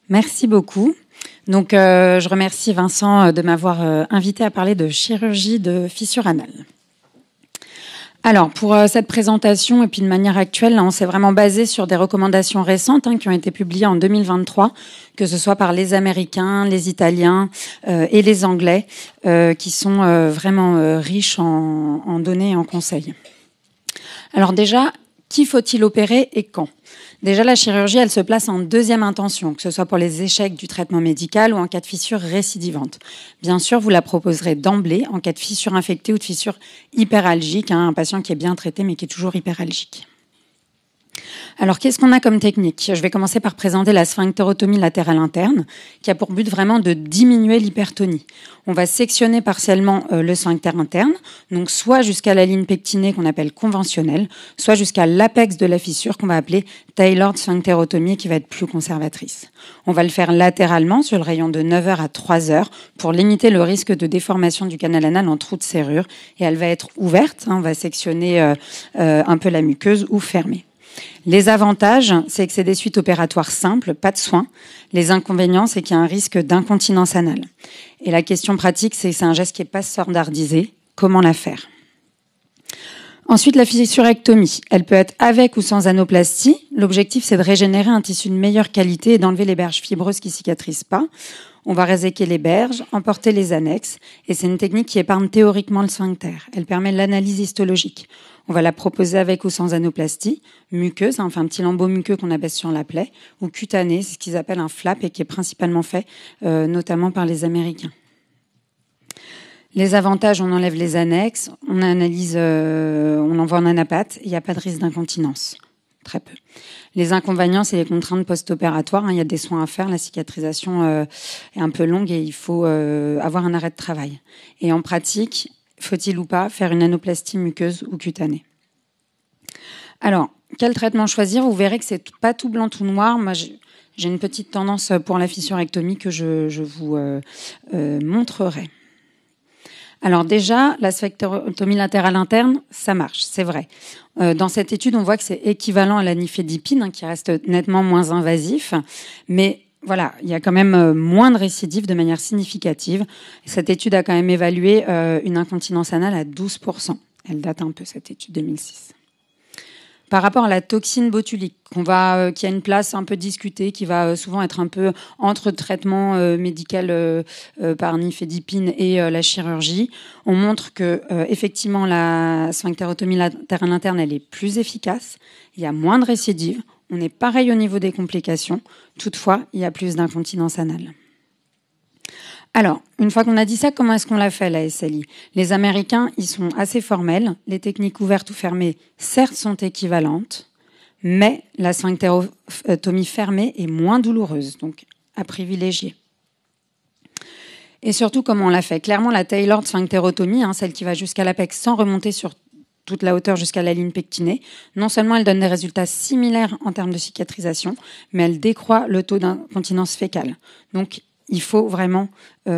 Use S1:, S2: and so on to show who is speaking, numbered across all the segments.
S1: Merci beaucoup. Donc, je remercie Vincent de m'avoir invité à parler de chirurgie de fissure anale. Alors, pour cette présentation et puis de manière actuelle, là, on s'est vraiment basé sur des recommandations récentes qui ont été publiées en 2023, que ce soit par les Américains, les Italiens et les Anglais, qui sont vraiment riches en données et en conseils. Alors déjà, qui faut-il opérer et quand ? Déjà, la chirurgie, elle se place en deuxième intention, que ce soit pour les échecs du traitement médical ou en cas de fissure récidivante. Bien sûr, vous la proposerez d'emblée en cas de fissure infectée ou de fissure hyperalgique, un patient qui est bien traité mais qui est toujours hyperalgique. Alors, qu'est-ce qu'on a comme technique ? Je vais commencer par présenter la sphinctérotomie latérale interne, qui a pour but vraiment de diminuer l'hypertonie. On va sectionner partiellement le sphincter interne, donc soit jusqu'à la ligne pectinée qu'on appelle conventionnelle, soit jusqu'à l'apex de la fissure qu'on va appeler tailored sphinctérotomie, qui va être plus conservatrice. On va le faire latéralement sur le rayon de 9 heures à 3 heures pour limiter le risque de déformation du canal anal en trou de serrure. Et elle va être ouverte, on va sectionner un peu la muqueuse ou fermée. Les avantages, c'est que c'est des suites opératoires simples, pas de soins. Les inconvénients, c'est qu'il y a un risque d'incontinence anale. Et la question pratique, c'est que c'est un geste qui n'est pas standardisé. Comment la faire ? Ensuite, la fissurectomie. Elle peut être avec ou sans anoplastie. L'objectif, c'est de régénérer un tissu de meilleure qualité et d'enlever les berges fibreuses qui cicatrisent pas. On va réséquer les berges, emporter les annexes. Et c'est une technique qui épargne théoriquement le sphincter. Elle permet l'analyse histologique. On va la proposer avec ou sans anoplastie, muqueuse, enfin un petit lambeau muqueux qu'on abaisse sur la plaie, ou cutané, c'est ce qu'ils appellent un flap et qui est principalement fait notamment par les Américains. Les avantages, on enlève les annexes, on analyse, on envoie en anapathe, il n'y a pas de risque d'incontinence, très peu. Les inconvénients, c'est les contraintes post-opératoires, il y a des soins à faire, la cicatrisation est un peu longue et il faut avoir un arrêt de travail. Et en pratique, faut-il ou pas faire une anoplastie muqueuse ou cutanée ? Alors, quel traitement choisir ? Vous verrez que c'est pas tout blanc, tout noir. Moi, j'ai une petite tendance pour la fissurectomie que je vous montrerai. Alors déjà, la sphinctérotomie latérale interne, ça marche, c'est vrai. Dans cette étude, on voit que c'est équivalent à la nifedipine, qui reste nettement moins invasif, mais voilà, il y a quand même moins de récidives de manière significative. Cette étude a quand même évalué une incontinence anale à 12%. Elle date un peu, cette étude 2006. Par rapport à la toxine botulique, qui a une place un peu discutée, qui va souvent être un peu entre traitement médical par nifedipine et la chirurgie, on montre que effectivement la sphinctérotomie latérale interne, elle est plus efficace. Il y a moins de récidives. On est pareil au niveau des complications. Toutefois, il y a plus d'incontinence anale. Alors, une fois qu'on a dit ça, comment est-ce qu'on l'a fait, la SLI ? Les Américains, ils sont assez formels. Les techniques ouvertes ou fermées, certes, sont équivalentes, mais la sphinctérotomie fermée est moins douloureuse, donc à privilégier. Et surtout, comment on l'a fait ? Clairement, la tailored sphinctérotomie, celle qui va jusqu'à l'apex sans remonter sur toute la hauteur jusqu'à la ligne pectinée, non seulement elle donne des résultats similaires en termes de cicatrisation, mais elle décroît le taux d'incontinence fécale. Donc, il faut vraiment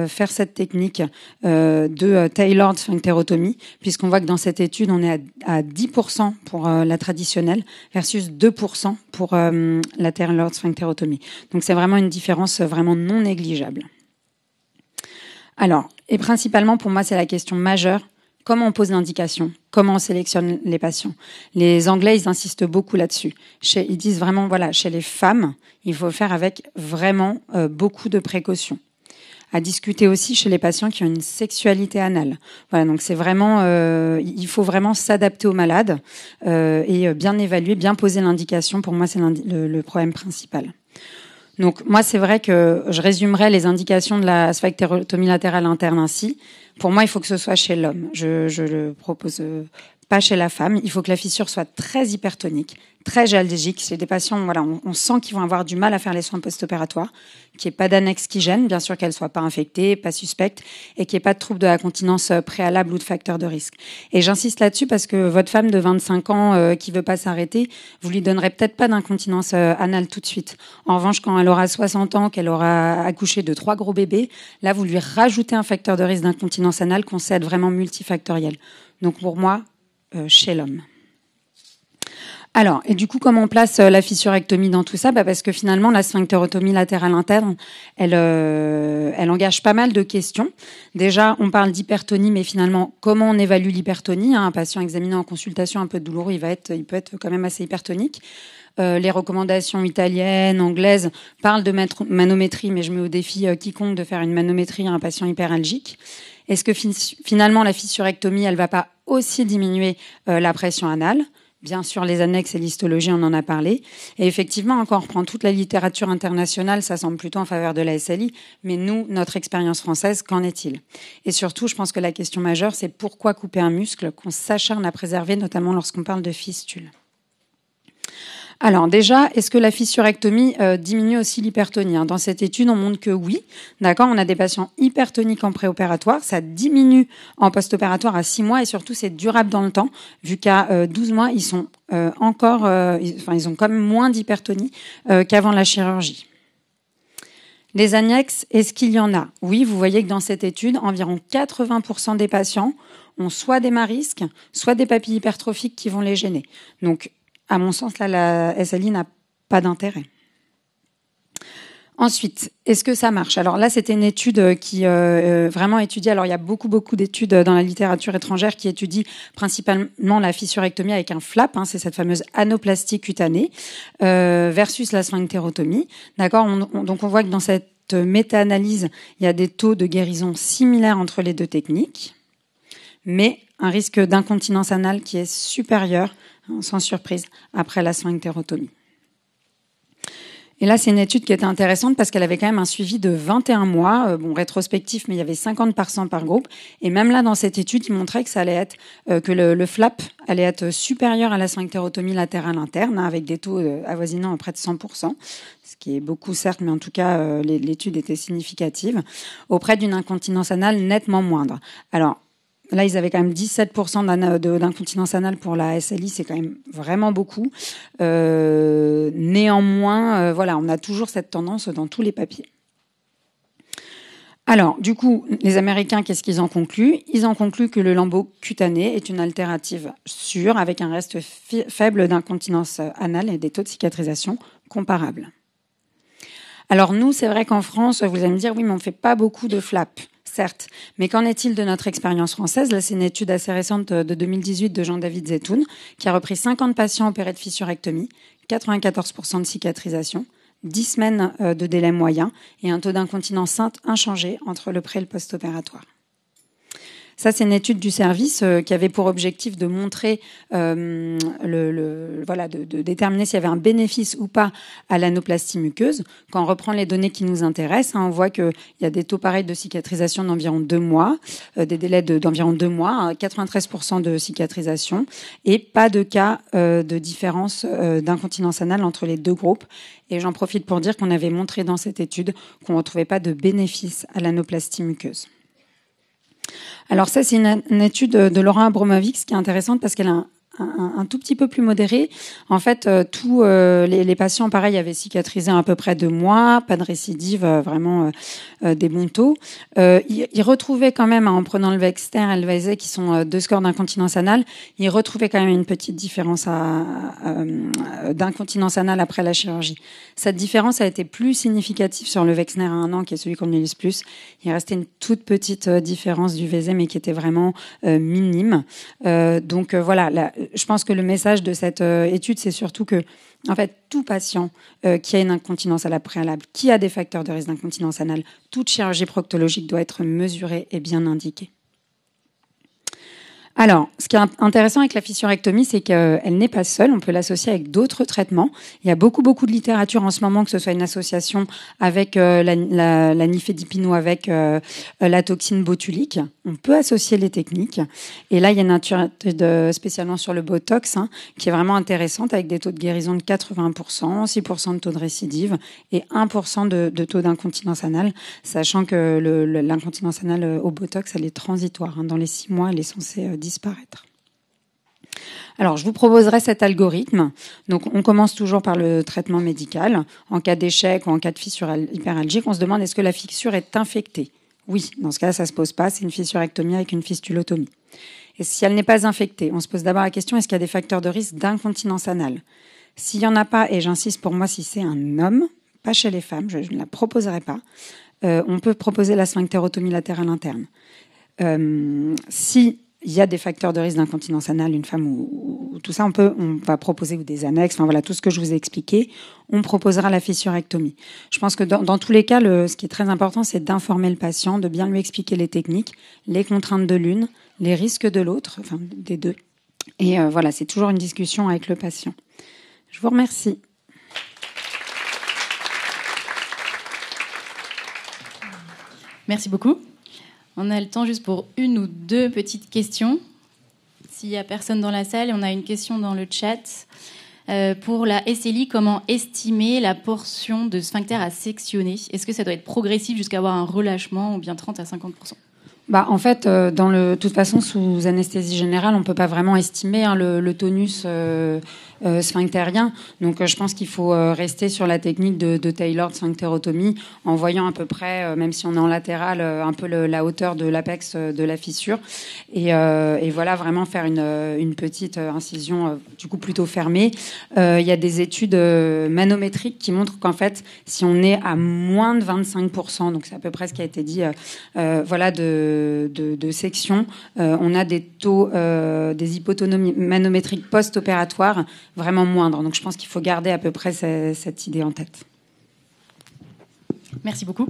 S1: faire cette technique de tailored sphinctérotomie, puisqu'on voit que dans cette étude, on est à 10% pour la traditionnelle versus 2% pour la tailored sphinctérotomie. Donc, c'est vraiment une différence vraiment non négligeable. Alors, et principalement, pour moi, c'est la question majeure. Comment on pose l'indication ? Comment on sélectionne les patients ? Les Anglais, ils insistent beaucoup là-dessus. Ils disent vraiment, voilà, chez les femmes, il faut le faire avec vraiment beaucoup de précautions. À discuter aussi chez les patients qui ont une sexualité anale. Voilà, donc c'est vraiment, il faut vraiment s'adapter aux malades et bien évaluer, bien poser l'indication. Pour moi, c'est le problème principal. Donc moi, c'est vrai que je résumerai les indications de la sphinctérotomie latérale interne ainsi. Pour moi, il faut que ce soit chez l'homme. Je le propose pas chez la femme. Il faut que la fissure soit très hypertonique, très géalgique. C'est des patients, voilà, on sent qu'ils vont avoir du mal à faire les soins post-opératoires, qu'il n'y ait pas d'annexe qui gêne, bien sûr qu'elle ne soit pas infectée, pas suspecte, et qu'il n'y ait pas de trouble de la continence préalable ou de facteur de risque. Et j'insiste là-dessus parce que votre femme de 25 ans qui veut pas s'arrêter, vous lui donnerez peut-être pas d'incontinence anale tout de suite. En revanche, quand elle aura 60 ans, qu'elle aura accouché de 3 gros bébés, là, vous lui rajoutez un facteur de risque d'incontinence anale qu'on sait être vraiment multifactoriel. Donc pour moi, chez l'homme. Alors, et du coup, comment on place la fissurectomie dans tout ça? Parce que finalement, la sphinctérotomie latérale interne, elle engage pas mal de questions. Déjà, on parle d'hypertonie, mais finalement, comment on évalue l'hypertonie? Un patient examiné en consultation un peu douloureux, il peut être quand même assez hypertonique. Les recommandations italiennes, anglaises parlent de manométrie, mais je mets au défi quiconque de faire une manométrie à un patient hyperalgique. Est-ce que finalement, la fissurectomie, elle va pas aussi diminuer la pression anale? Bien sûr, les annexes et l'histologie, on en a parlé. Et effectivement, quand on reprend toute la littérature internationale, ça semble plutôt en faveur de la SLI. Mais nous, notre expérience française, qu'en est-il? Et surtout, je pense que la question majeure, c'est pourquoi couper un muscle qu'on s'acharne à préserver, notamment lorsqu'on parle de fistule. Alors déjà, est-ce que la fissurectomie diminue aussi l'hypertonie? Dans cette étude, on montre que oui. D'accord, on a des patients hypertoniques en préopératoire. Ça diminue en post-opératoire à 6 mois et surtout, c'est durable dans le temps, vu qu'à 12 mois, ils sont ils ont quand même moins d'hypertonie qu'avant la chirurgie. Les annexes, est-ce qu'il y en a? Oui, vous voyez que dans cette étude, environ 80% des patients ont soit des marisques, soit des papilles hypertrophiques qui vont les gêner. Donc, à mon sens, là, la SLI n'a pas d'intérêt. Ensuite, est-ce que ça marche? Alors là, c'était une étude qui vraiment étudie. Alors il y a beaucoup d'études dans la littérature étrangère qui étudient principalement la fissurectomie avec un flap, c'est cette fameuse anoplastie cutanée, versus la sphinctérotomie. D'accord. Donc on voit que dans cette méta-analyse, il y a des taux de guérison similaires entre les deux techniques, mais un risque d'incontinence anale qui est supérieur, sans surprise, après la sphinctérotomie. Et là, c'est une étude qui était intéressante parce qu'elle avait quand même un suivi de 21 mois, rétrospectif, mais il y avait 50 patients par groupe. Et même là, dans cette étude, il montrait que ça allait être que le flap allait être supérieur à la sphinctérotomie latérale interne, avec des taux avoisinant près de 100%, ce qui est beaucoup certes, mais en tout cas, l'étude était significative, auprès d'une incontinence anale nettement moindre. Alors, là, ils avaient quand même 17% d'incontinence anale pour la SLI, c'est quand même vraiment beaucoup. Néanmoins, on a toujours cette tendance dans tous les papiers. Alors, du coup, les Américains, qu'est-ce qu'ils en concluent? Ils en concluent que le lambeau cutané est une alternative sûre, avec un reste faible d'incontinence anale et des taux de cicatrisation comparables. Alors nous, c'est vrai qu'en France, vous allez me dire, oui, mais on ne fait pas beaucoup de flaps. Certes, mais qu'en est-il de notre expérience française? Là, c'est une étude assez récente de 2018 de Jean-David Zetoun qui a repris 50 patients opérés de fissurectomie, 94% de cicatrisation, 10 semaines de délai moyen et un taux d'incontinence inchangé entre le pré et le post-opératoire. Ça, c'est une étude du service qui avait pour objectif de montrer, de déterminer s'il y avait un bénéfice ou pas à l'anoplastie muqueuse. Quand on reprend les données qui nous intéressent, on voit qu'il y a des taux pareils de cicatrisation d'environ 2 mois, des délais d'environ 2 mois, 93% de cicatrisation et pas de cas de différence d'incontinence anale entre les deux groupes. Et j'en profite pour dire qu'on avait montré dans cette étude qu'on ne retrouvait pas de bénéfice à l'anoplastie muqueuse. Alors ça, c'est une étude de Laurent Abramovic qui est intéressante parce qu'elle a un tout petit peu plus modéré. En fait, tous les patients, pareil, avaient cicatrisé à peu près 2 mois, pas de récidive, vraiment des bons taux. Ils retrouvaient quand même, en prenant le Wexner et le Weisey, qui sont 2 scores d'incontinence anale, ils retrouvaient quand même une petite différence d'incontinence anale après la chirurgie. Cette différence a été plus significative sur le Wexner à 1 an, qui est celui qu'on utilise plus. Il restait une toute petite différence du Weisey, mais qui était vraiment minime. Donc voilà, je pense que le message de cette étude, c'est surtout que, en fait, tout patient qui a une incontinence anale préalable, qui a des facteurs de risque d'incontinence anale, toute chirurgie proctologique doit être mesurée et bien indiquée. Alors, ce qui est intéressant avec la fissurectomie, c'est qu'elle n'est pas seule. On peut l'associer avec d'autres traitements. Il y a beaucoup de littérature en ce moment, que ce soit une association avec la nifedipine ou avec la toxine botulique. On peut associer les techniques. Et là, il y a une étude spécialement sur le Botox, qui est vraiment intéressante, avec des taux de guérison de 80%, 6% de taux de récidive et 1% de taux d'incontinence anale, sachant que l'incontinence anale au Botox, elle est transitoire. Dans les 6 mois, elle est censée disparaître. Alors, je vous proposerai cet algorithme. Donc, on commence toujours par le traitement médical. En cas d'échec ou en cas de fissure hyperalgique, on se demande est-ce que la fissure est infectée? Oui, dans ce cas, ça se pose pas. C'est une fissurectomie avec une fistulotomie. Et si elle n'est pas infectée, on se pose d'abord la question, est-ce qu'il y a des facteurs de risque d'incontinence anale? S'il n'y en a pas, et j'insiste pour moi, si c'est un homme, pas chez les femmes, je ne la proposerai pas, on peut proposer la sphinctérotomie latérale interne. Si il y a des facteurs de risque d'incontinence anale, une femme ou tout ça, on va proposer, ou des annexes, enfin voilà, tout ce que je vous ai expliqué, on proposera la fissurectomie. Je pense que dans tous les cas, ce qui est très important, c'est d'informer le patient, de bien lui expliquer les techniques, les contraintes de l'une, les risques de l'autre, enfin des deux. Et voilà, c'est toujours une discussion avec le patient. Je vous remercie.
S2: Merci beaucoup. On a le temps juste pour une ou deux petites questions. S'il n'y a personne dans la salle, on a une question dans le chat. Pour la SLI, comment estimer la portion de sphincter à sectionner? Est-ce que ça doit être progressif jusqu'à avoir un relâchement ou bien 30 à 50%?
S1: En fait, de toute façon, sous anesthésie générale, on peut pas vraiment estimer le tonus sphinctérien. Donc, je pense qu'il faut rester sur la technique de tailored sphinctérotomie, en voyant à peu près, même si on est en latéral, un peu la hauteur de l'apex de la fissure, et voilà, vraiment faire une petite incision, du coup plutôt fermée. Il y a des études manométriques qui montrent qu'en fait, si on est à moins de 25%, donc c'est à peu près ce qui a été dit, voilà, de section, on a des taux, des hypotomies manométriques post-opératoires vraiment moindres. Donc je pense qu'il faut garder à peu près cette idée en tête.
S2: Merci beaucoup.